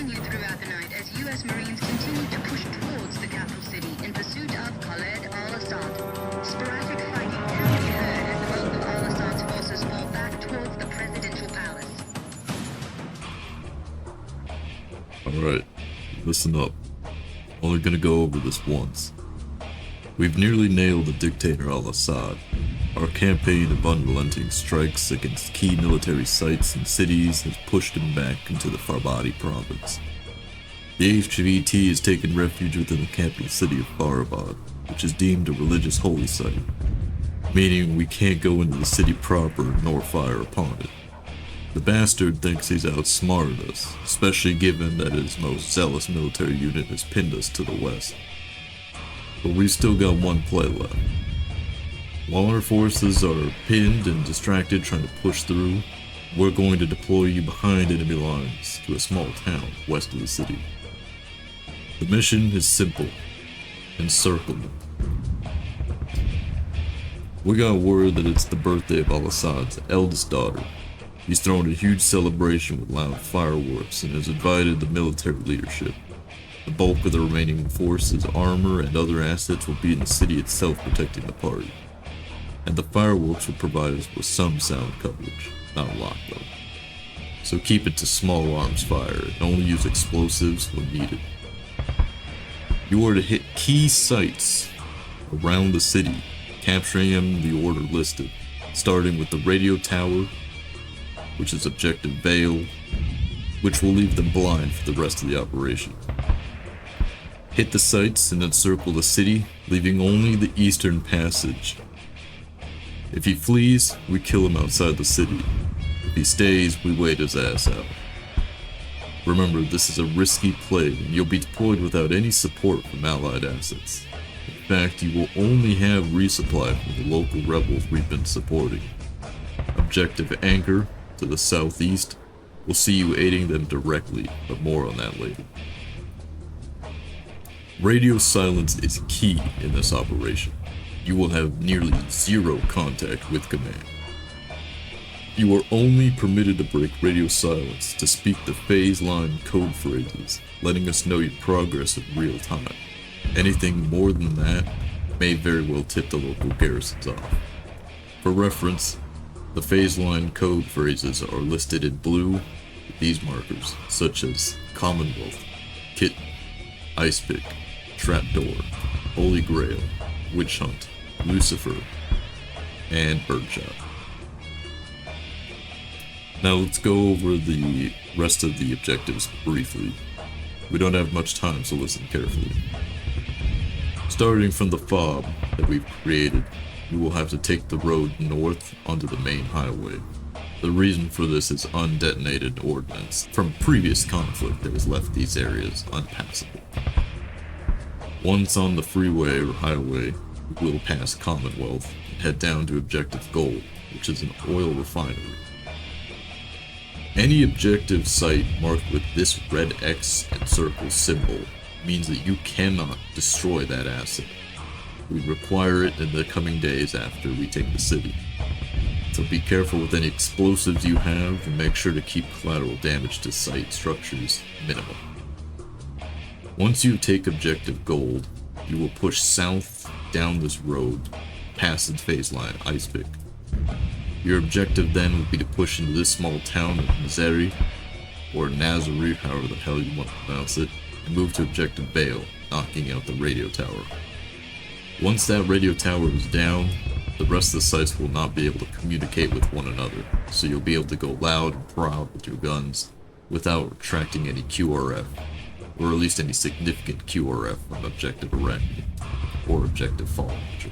continued throughout the night as U.S. Marines continued to push towards the capital city in pursuit of Khaled Al-Asad. Sporadic fighting can be heard as the bulk of Al-Assad's forces fall back towards the presidential palace. Alright, listen up. Only gonna go over this once. We've nearly nailed the dictator Al-Asad. Our campaign of unrelenting strikes against key military sites and cities has pushed him back into the Farbadi province. The HVT has taken refuge within the capital city of Farabad, which is deemed a religious holy site, meaning we can't go into the city proper nor fire upon it. The bastard thinks he's outsmarted us, especially given that his most zealous military unit has pinned us to the west. But we've still got one play left. While our forces are pinned and distracted trying to push through, we're going to deploy you behind enemy lines to a small town west of the city. The mission is simple: encircle them. We got word that it's the birthday of Al-Asad's eldest daughter. He's thrown a huge celebration with loud fireworks and has invited the military leadership. The bulk of the remaining forces, armor, and other assets will be in the city itself protecting the party. And the fireworks will provide us with some sound coverage, not a lot though. So keep it to small arms fire and only use explosives when needed. You are to hit key sites around the city, capturing them in the order listed, starting with the radio tower, which is Objective Vale, which will leave them blind for the rest of the operation. Hit the sites and encircle the city, leaving only the eastern passage. If he flees, we kill him outside the city. If he stays, we wait his ass out. Remember, this is a risky play, and you'll be deployed without any support from allied assets. In fact, you will only have resupply from the local rebels we've been supporting. Objective Anchor, to the southeast, will see you aiding them directly, but more on that later. Radio silence is key in this operation. You will have nearly zero contact with command. You are only permitted to break radio silence to speak the phase line code phrases, letting us know your progress in real time. Anything more than that may very well tip the local garrisons off. For reference, the phase line code phrases are listed in blue with these markers, such as Commonwealth, Kitten, Ice Pick, Trapdoor, Holy Grail, Witch Hunt, Lucifer, and Birdshot. Now let's go over the rest of the objectives briefly. We don't have much time, so listen carefully. Starting from the fob that we've created, we will have to take the road north onto the main highway. The reason for this is undetonated ordnance from previous conflict that has left these areas unpassable. Once on the freeway or highway, we will pass Commonwealth and head down to Objective Gold, which is an oil refinery. Any objective site marked with this red X and circle symbol means that you cannot destroy that asset. We require it in the coming days after we take the city. So be careful with any explosives you have and make sure to keep collateral damage to site structures minimum. Once you take Objective Gold, you will push south down this road, past the phase line Ice Pick. Your objective then will be to push into this small town of Nazari, or Nazari, however the hell you want to pronounce it, and move to Objective Vale, knocking out the radio tower. Once that radio tower is down, the rest of the sites will not be able to communicate with one another, so you'll be able to go loud and proud with your guns without attracting any QRF, or at least any significant QRF from Objective Arachne, or Objective Fall Manager.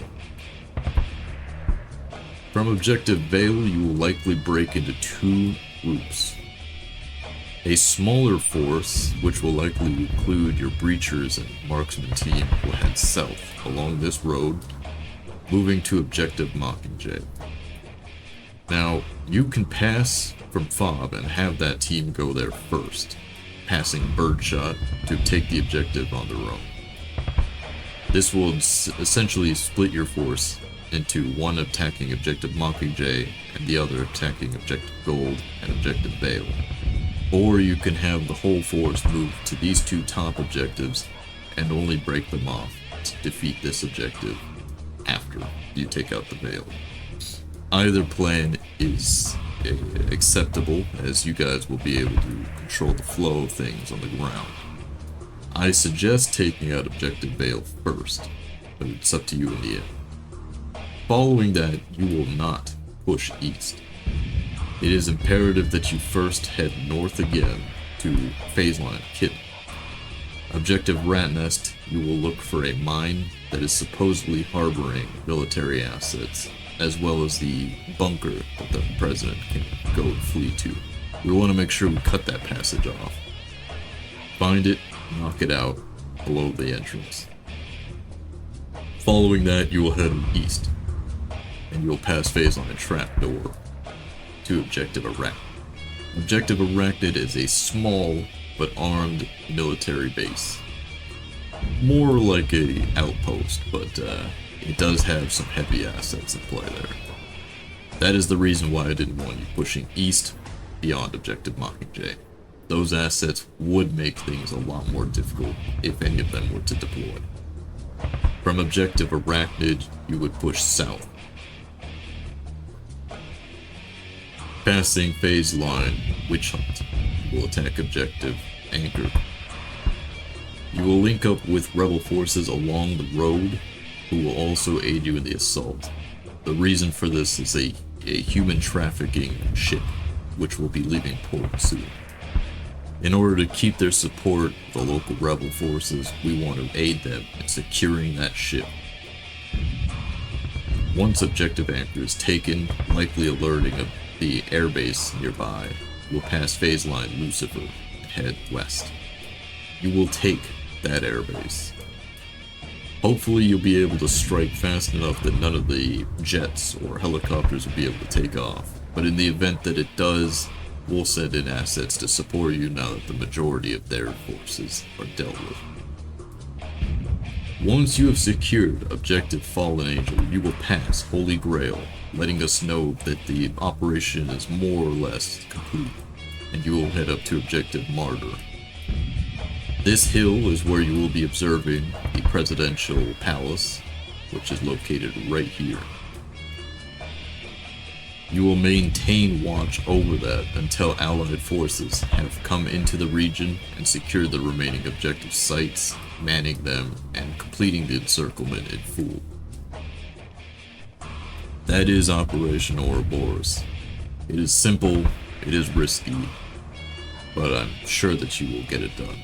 From Objective Vale, you will likely break into two groups. A smaller force, which will likely include your breachers and marksman team, will head south along this road, moving to Objective Mockingjay. Now, you can pass from FOB and have that team go there first, passing Birdshot to take the objective on their own. This will essentially split your force into one attacking Objective Mockingjay and the other attacking Objective Gold and Objective Vale. Or you can have the whole force move to these two top objectives and only break them off to defeat this objective after you take out the Veil. Either plan is acceptable, as you guys will be able to control the flow of things on the ground. I suggest taking out Objective Veil first, but it's up to you in the end. Following that, you will not push east. It is imperative that you first head north again to phase line Kid. Objective Rat Nest, you will look for a mine that is supposedly harboring military assets, as well as the bunker that the president can go and flee to. We want to make sure we cut that passage off. Find it, knock it out below the entrance. Following that, you will head east, and you will pass phase line Trapdoor to Objective Arachnid. Objective Arachnid is a small but armed military base. More like a outpost, but it does have some heavy assets in play there. That is the reason why I didn't want you pushing east beyond Objective Mockingjay. Those assets would make things a lot more difficult if any of them were to deploy. From Objective Arachnid, you would push south. Passing phase line Witch Hunt, you will attack Objective Anchor. You will link up with rebel forces along the road, who will also aid you in the assault. The reason for this is a human trafficking ship, which will be leaving port soon. In order to keep their support, the local rebel forces, we want to aid them in securing that ship. Once Objective Anchor is taken, likely alerting of the airbase nearby, you'll pass phase line Lucifer and head west. You will take that airbase. Hopefully you'll be able to strike fast enough that none of the jets or helicopters will be able to take off, but in the event that it does, we'll send in assets to support you now that the majority of their forces are dealt with. Once you have secured Objective Fallen Angel, you will pass Holy Grail, letting us know that the operation is more or less complete, and you will head up to Objective Martyr. This hill is where you will be observing the Presidential Palace, which is located right here. You will maintain watch over that until Allied forces have come into the region and secured the remaining objective sites, manning them, and completing the encirclement in full. That is Operation Ouroboros. It is simple, it is risky, but I'm sure that you will get it done.